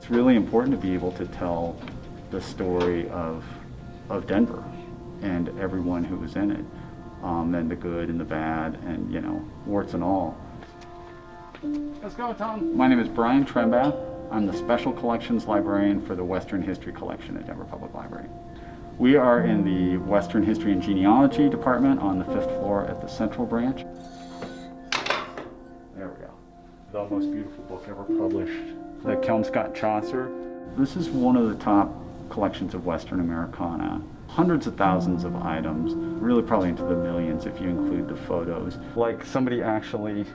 it's really important to be able to tell the story of Denver and everyone who was in it, and the good and the bad, and warts and all. Let's go, Tom. My name is Brian Trembath. I'm the Special Collections Librarian for the Western History Collection at Denver Public Library. We are in the Western History and Genealogy Department on the 5th floor at the Central Branch. There we go. The most beautiful book ever published, the Kelmscott Chaucer. This is one of the top collections of Western Americana. Hundreds of thousands of items, really probably into the millions if you include the photos. Like somebody actually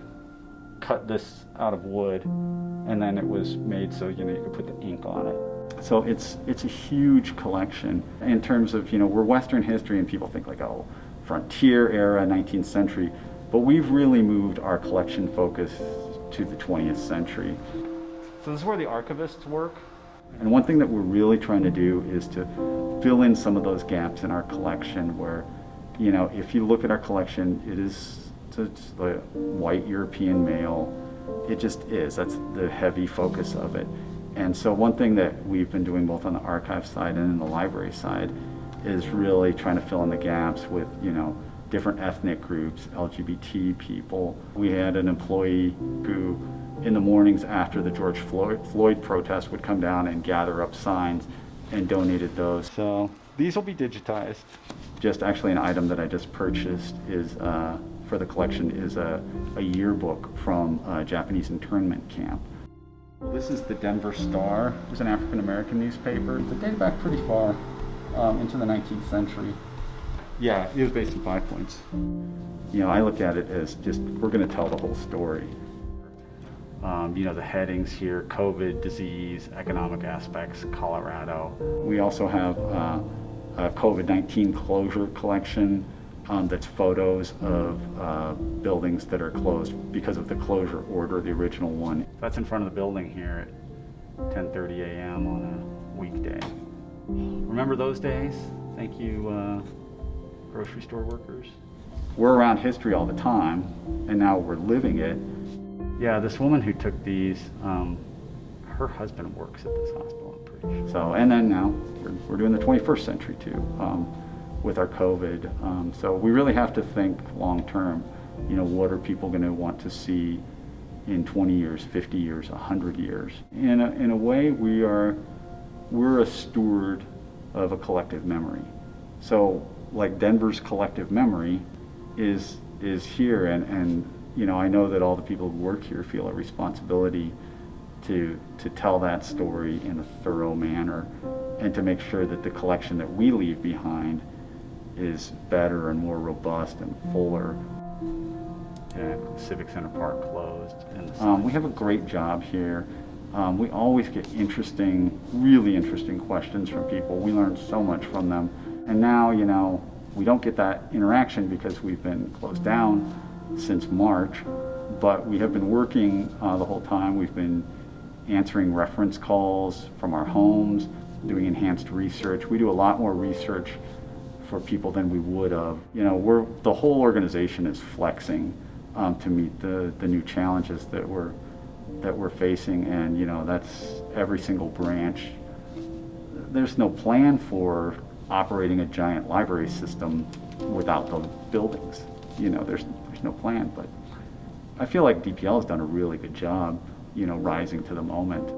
cut this out of wood, and then it was made so you could put the ink on it. So it's a huge collection in terms of we're Western history, and people think like, oh, frontier era, 19th century, but we've really moved our collection focus to the 20th century. So this is where the archivists work. And one thing that we're really trying to do is to fill in some of those gaps in our collection where, if you look at our collection, it's the white European male. It just is. That's the heavy focus of it. And so one thing that we've been doing both on the archive side and in the library side is really trying to fill in the gaps with, different ethnic groups, LGBT people. We had an employee who in the mornings after the George Floyd protest would come down and gather up signs and donated those. So these will be digitized. Just actually an item that I just purchased is for the collection is a yearbook from a Japanese internment camp. This is the Denver Star. It was an African American newspaper. It dated back pretty far into the 19th century. Yeah, it was based in 5 Points. I look at it as just, we're going to tell the whole story. The headings here: COVID, disease, economic aspects, Colorado. We also have a COVID-19 closure collection that's photos of buildings that are closed because of the closure order, the original one. That's in front of the building here at 10:30 a.m. on a weekday. Remember those days? Thank you, grocery store workers. We're around history all the time, and now we're living it. Yeah, this woman who took these, her husband works at this hospital, I'm pretty sure. So, and then now we're doing the 21st century too, with our COVID. So we really have to think long term. What are people going to want to see in 20 years, 50 years, 100 years? In a way, we're a steward of a collective memory. So, like Denver's collective memory is here, and I know that all the people who work here feel a responsibility to tell that story in a thorough manner and to make sure that the collection that we leave behind is better and more robust and fuller. Yeah, Civic Center Park closed. And we have a great job here. We always get really interesting questions from people. We learn so much from them. And now, we don't get that interaction because we've been closed down since March, but we have been working the whole time. We've been answering reference calls from our homes, doing enhanced research. We do a lot more research for people than we would have. The whole organization is flexing to meet the new challenges that we're facing, and that's every single branch. There's no plan for operating a giant library system without the buildings. There's no plan, but I feel like DPL has done a really good job, rising to the moment.